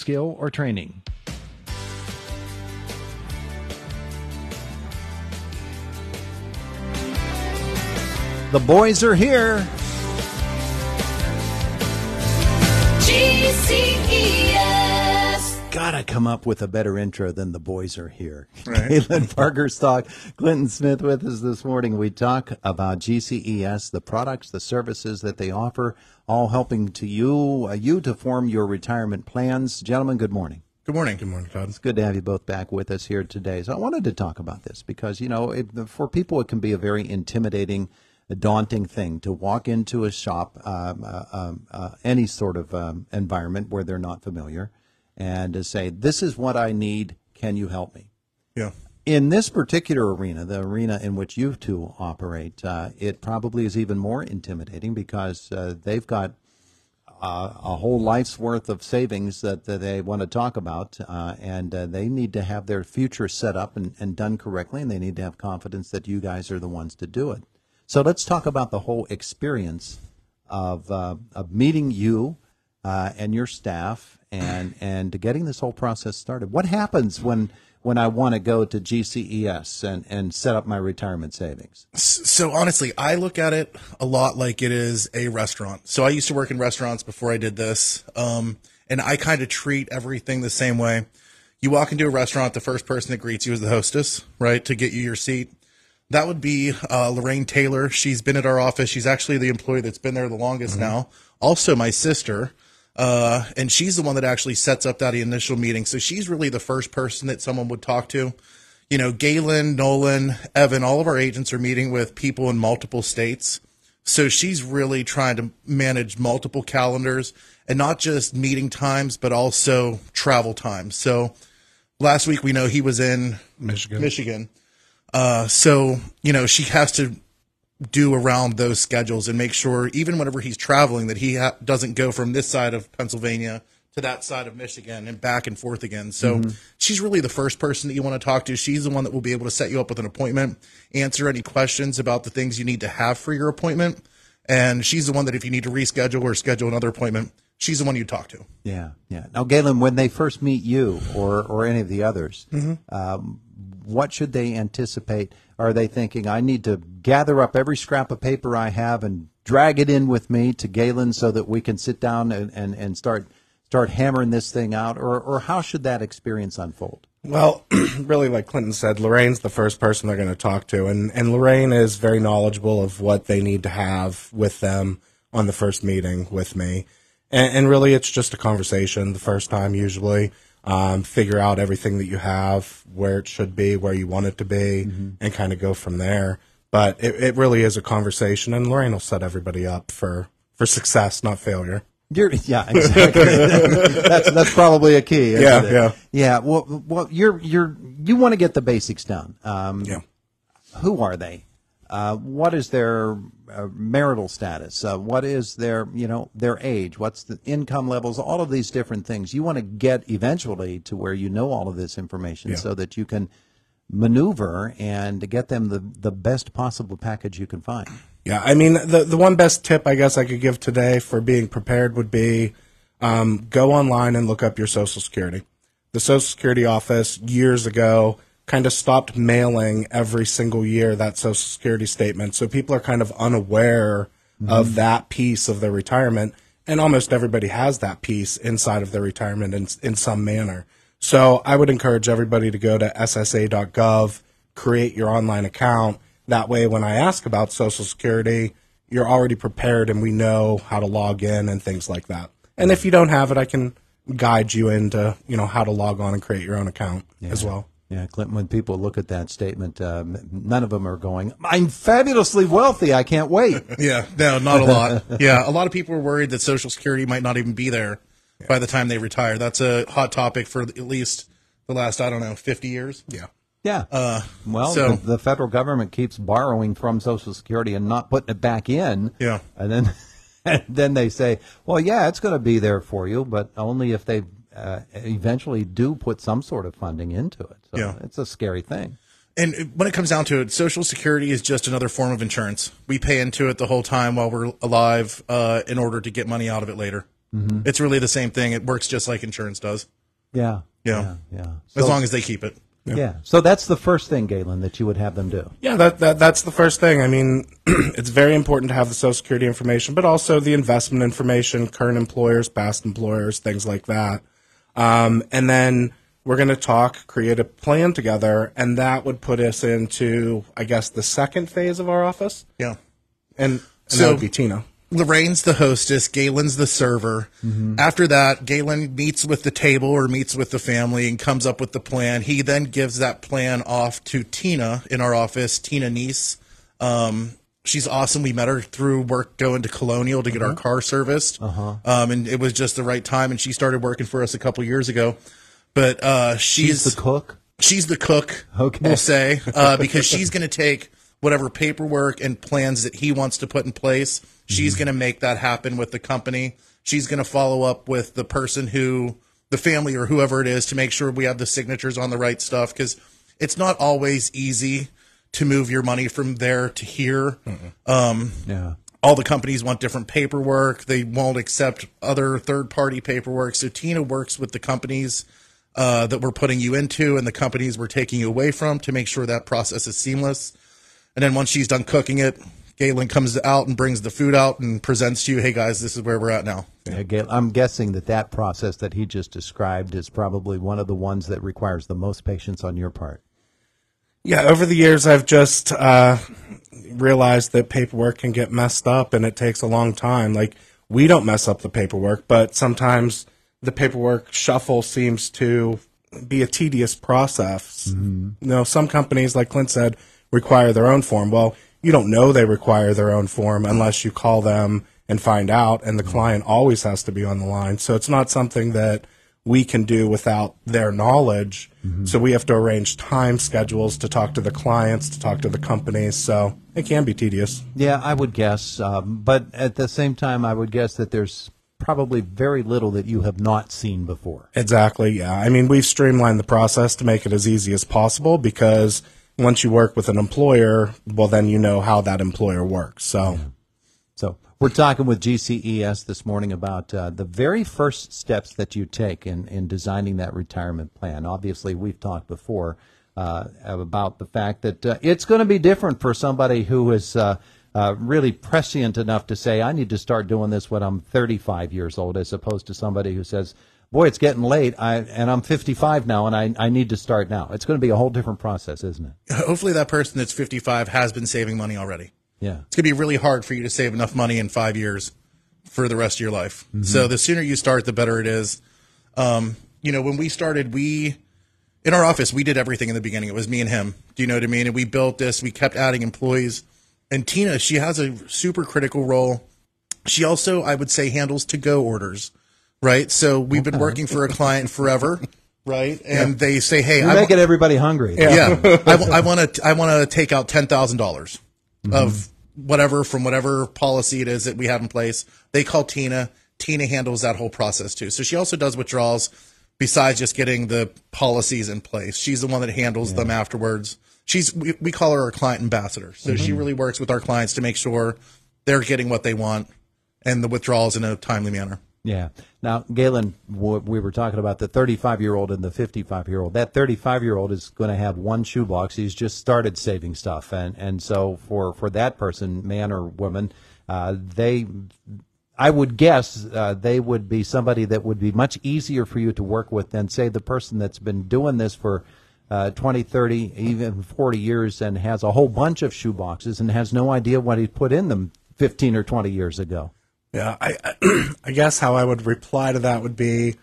skill, or training. The boys are here. GCES. Gotta come up with a better intro than the boys are here. Right. Galen, Bargerstock, Clinton Smith with us this morning. We talk about GCES, the products, the services that they offer, all helping to you to form your retirement plans. Gentlemen, good morning. Good morning. Good morning, Todd. It's good to have you both back with us here today. So I wanted to talk about this because, for people it can be a very intimidating, a daunting thing to walk into a shop, any sort of environment where they're not familiar, and to say, this is what I need, can you help me? Yeah. In this particular arena, the arena in which you two operate, it probably is even more intimidating because they've got a whole life's worth of savings that they want to talk about, and they need to have their future set up and done correctly, and they need to have confidence that you guys are the ones to do it. So let's talk about the whole experience of meeting you and your staff and getting this whole process started. What happens when I want to go to GCES and set up my retirement savings? So honestly, I look at it a lot like it is a restaurant. So I used to work in restaurants before I did this, and I kind of treat everything the same way. You walk into a restaurant, the first person that greets you is the hostess, right, to get you your seat. That would be Lorraine Taylor. She's been at our office. She's actually the employee that's been there the longest now. Also my sister, and she's the one that actually sets up that initial meeting. So she's really the first person that someone would talk to. You know, Galen, Nolan, Evan, all of our agents are meeting with people in multiple states. So she's really trying to manage multiple calendars and not just meeting times, but also travel times. So last week we know he was in Michigan. So, she has to do around those schedules and make sure, even whenever he's traveling, that he doesn't go from this side of Pennsylvania to that side of Michigan and back and forth again. So she's really the first person that you want to talk to. She's the one that will be able to set you up with an appointment, answer any questions about the things you need to have for your appointment. And she's the one that if you need to reschedule or schedule another appointment, she's the one you talk to. Yeah, yeah. Now, Galen, when they first meet you or any of the others, what should they anticipate? Are they thinking, I need to gather up every scrap of paper I have and drag it in with me to Galen so that we can sit down and start hammering this thing out? Or how should that experience unfold? Well, really, like Clinton said, Lorraine's the first person they're going to talk to. And Lorraine is very knowledgeable of what they need to have with them on the first meeting with me. And really, it's just a conversation the first time usually. Figure out everything that you have, where it should be, where you want it to be, and kind of go from there. But it really is a conversation, and Lorraine will set everybody up for success, not failure. Yeah, exactly. that's probably a key. Isn't it? Yeah. Well, you want to get the basics down. Who are they? What is their marital status? What is their age? What's the income levels? All of these different things. You want to get eventually to where you know all of this information so that you can maneuver and get them the best possible package you can find. Yeah, I mean, the one best tip I guess I could give today for being prepared would be go online and look up your Social Security. The Social Security office years ago kind of stopped mailing every single year that Social Security statement. So people are kind of unaware of that piece of their retirement. And almost everybody has that piece inside of their retirement in some manner. So I would encourage everybody to go to ssa.gov, create your online account. That way, when I ask about Social Security, you're already prepared and we know how to log in and things like that. And if you don't have it, I can guide you into, how to log on and create your own account as well. Yeah, Clint, when people look at that statement, none of them are going, I'm fabulously wealthy, I can't wait. Yeah, no, not a lot. Yeah, a lot of people are worried that Social Security might not even be there by the time they retire. That's a hot topic for at least the last, 50 years. Yeah. Yeah. The federal government keeps borrowing from Social Security and not putting it back in. Yeah. And then they say, well, yeah, it's going to be there for you, but only if they eventually do put some sort of funding into it. So it's a scary thing. And when it comes down to it, Social Security is just another form of insurance. We pay into it the whole time while we're alive in order to get money out of it later. It's really the same thing. It works just like insurance does. Yeah. Yeah. Yeah. As long as they keep it. Yeah. So that's the first thing, Galen, that you would have them do. Yeah, that's the first thing. I mean, it's very important to have the Social Security information, but also the investment information, current employers, past employers, things like that. And then we're going to create a plan together, and that would put us into, I guess, the second phase of our office. Yeah. And So- that would be Tina. Lorraine's the hostess, Galen's the server. After that, Galen meets with the table or meets with the family and comes up with the plan. He then gives that plan off to Tina in our office, Tina Neese. She's awesome. We met her through work going to Colonial to get our car serviced. And it was just the right time, and she started working for us a couple years ago. But She's the cook? She's the cook, Okay. we'll say, because she's going to take whatever paperwork and plans that he wants to put in place. She's going to make that happen with the company. She's going to follow up with the person the family or whoever it is, to make sure we have the signatures on the right stuff, because it's not always easy to move your money from there to here. Yeah. All the companies want different paperwork. They won't accept other third-party paperwork. So Tina works with the companies that we're putting you into and the companies we're taking you away from to make sure that process is seamless. And then once she's done cooking it, Galen comes out and brings the food out and presents to you, hey, guys, this is where we're at now. Yeah, Galen, I'm guessing that process that he just described is probably one of the ones that requires the most patience on your part. Yeah, over the years, I've just realized that paperwork can get messed up, and it takes a long time. Like, we don't mess up the paperwork, but sometimes the paperwork shuffle seems to be a tedious process. Some companies, like Clint said, require their own form. Well, you don't know they require their own form unless you call them and find out, and the client always has to be on the line. So it's not something that we can do without their knowledge. So we have to arrange time schedules to talk to the clients, to talk to the companies. So it can be tedious. Yeah, I would guess. But at the same time, I would guess that there's probably very little that you have not seen before. Exactly, yeah. I mean, we've streamlined the process to make it as easy as possible, because once you work with an employer, well, then you know how that employer works. So we're talking with GCES this morning about the very first steps that you take in designing that retirement plan. Obviously, we've talked before about the fact that it's going to be different for somebody who is really prescient enough to say, I need to start doing this when I'm 35 years old, as opposed to somebody who says, boy, it's getting late, and I'm 55 now, and I need to start now. It's going to be a whole different process, isn't it? Hopefully that person that's 55 has been saving money already. Yeah. It's going to be really hard for you to save enough money in 5 years for the rest of your life. So the sooner you start, the better it is. When we started, in our office, we did everything in the beginning. It was me and him. Do you know what I mean? And we built this. We kept adding employees. And Tina, she has a super critical role. She also, I would say, handles to-go orders, right? So we've been working for a client forever, right? And they say, hey, You're making everybody hungry. I want to take out $10,000 of whatever from whatever policy it is that we have in place. They call Tina. Tina handles that whole process too. So she also does withdrawals besides just getting the policies in place. She's the one that handles them afterwards. We call her our client ambassador. So she really works with our clients to make sure they're getting what they want and the withdrawals in a timely manner. Yeah. Now, Galen, we were talking about the 35-year-old and the 55-year-old. That 35-year-old is going to have one shoebox. He's just started saving stuff. And so for that person, man or woman, I would guess they would be somebody that would be much easier for you to work with than, say, the person that's been doing this for 20, 30, even 40 years and has a whole bunch of shoeboxes and has no idea what he put in them 15 or 20 years ago. Yeah, I guess how I would reply to that would be,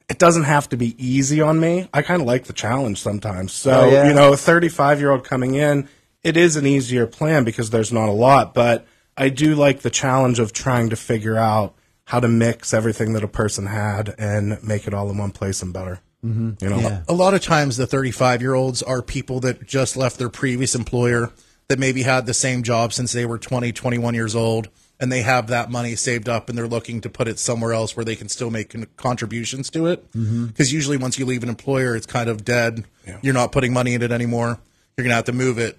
it doesn't have to be easy on me. I kind of like the challenge sometimes. So, a 35-year-old coming in, it is an easier plan because there's not a lot, but I do like the challenge of trying to figure out how to mix everything that a person had and make it all in one place and better. A lot of times the 35-year-olds are people that just left their previous employer that maybe had the same job since they were 20, 21 years old. And they have that money saved up and they're looking to put it somewhere else where they can still make contributions to it. Because usually once you leave an employer, it's kind of dead. Yeah. You're not putting money in it anymore. You're going to have to move it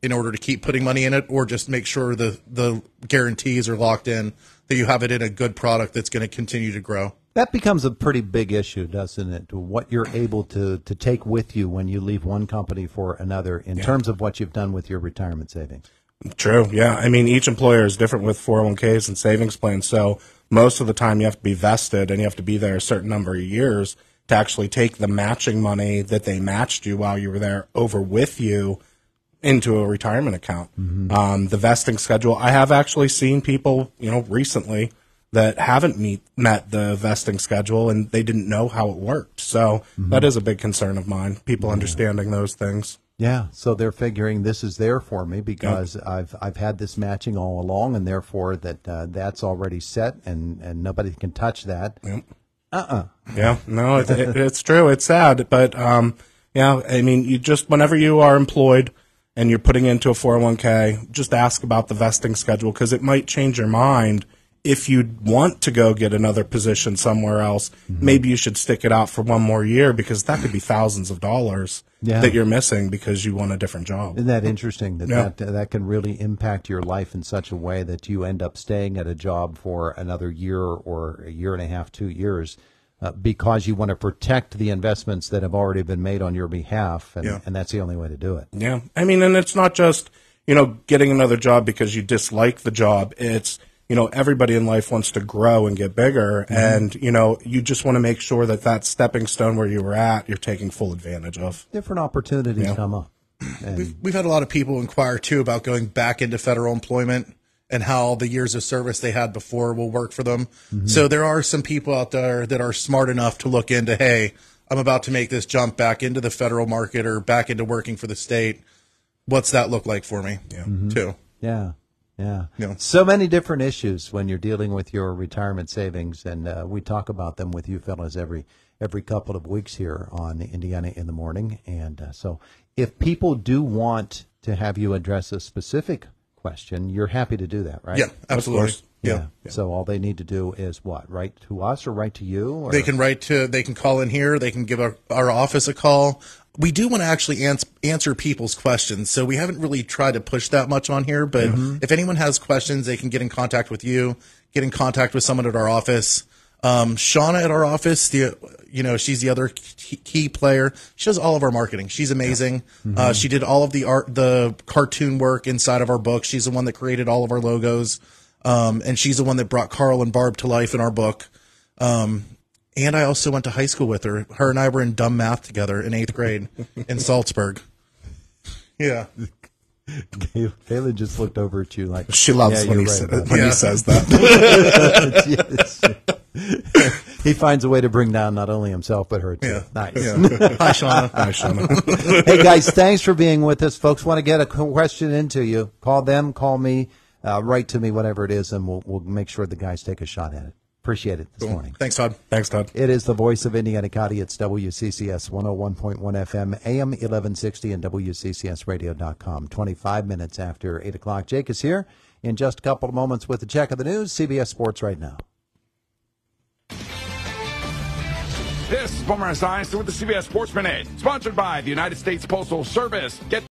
in order to keep putting money in it or just make sure the guarantees are locked in that you have it in a good product that's going to continue to grow. That becomes a pretty big issue, doesn't it? What you're able to take with you when you leave one company for another in terms of what you've done with your retirement savings. True, yeah. I mean, each employer is different with 401ks and savings plans, so most of the time you have to be vested and you have to be there a certain number of years to actually take the matching money that they matched you while you were there over with you into a retirement account. The vesting schedule, I have actually seen people, recently that haven't met the vesting schedule and they didn't know how it worked. So that is a big concern of mine, people understanding those things. Yeah, so they're figuring this is there for me because I've had this matching all along, and therefore that's already set, and nobody can touch that. Yeah, no, it's true. It's sad, but yeah, I mean, you just whenever you are employed and you're putting into a 401k, just ask about the vesting schedule because it might change your mind. If you want to go get another position somewhere else, maybe you should stick it out for one more year because that could be thousands of dollars that you're missing because you want a different job. Isn't that interesting that can really impact your life in such a way that you end up staying at a job for another year or a year and a half, 2 years, because you want to protect the investments that have already been made on your behalf, and that's the only way to do it. Yeah, I mean, and it's not just, getting another job because you dislike the job. It's everybody in life wants to grow and get bigger, and, you just want to make sure that stepping stone where you were at, you're taking full advantage of. Different opportunities come up. And We've had a lot of people inquire, too, about going back into federal employment and how the years of service they had before will work for them. So there are some people out there that are smart enough to look into, hey, I'm about to make this jump back into the federal market or back into working for the state. What's that look like for me, too? Yeah. So many different issues when you're dealing with your retirement savings, and we talk about them with you fellas every couple of weeks here on Indiana in the Morning. And so if people do want to have you address a specific question, you're happy to do that, right? Yeah, absolutely. Yeah. So all they need to do is what? Write to us or write to you? Or? They can call in here. They can give our office a call. We do want to actually answer people's questions, so we haven't really tried to push that much on here. But if anyone has questions, they can get in contact with you, get in contact with someone at our office. Shauna at our office, she's the other key player. She does all of our marketing. She's amazing. She did all of the cartoon work inside of our book. She's the one that created all of our logos, and she's the one that brought Carl and Barb to life in our book. And I also went to high school with her. Her and I were in dumb math together in 8th grade in Salzburg. Yeah. Galen just looked over at you like she loves when he says that. Yes. He finds a way to bring down not only himself but her too. Yeah. Nice. Yeah. Hi, Shauna. Hi, Shauna. Hey guys, thanks for being with us. Folks want to get a question into you. Call them, call me, write to me, whatever it is, and we'll make sure the guys take a shot at it. Appreciate it this morning. Thanks, Todd. Thanks, Todd. It is the voice of Indiana County. It's WCCS 101.1 FM, AM 1160, and WCCSradio.com. 25 minutes after 8 o'clock. Jake is here in just a couple of moments with a check of the news. CBS Sports right now. This is Boomer Esiason with the CBS Sports Minute, sponsored by the United States Postal Service. Get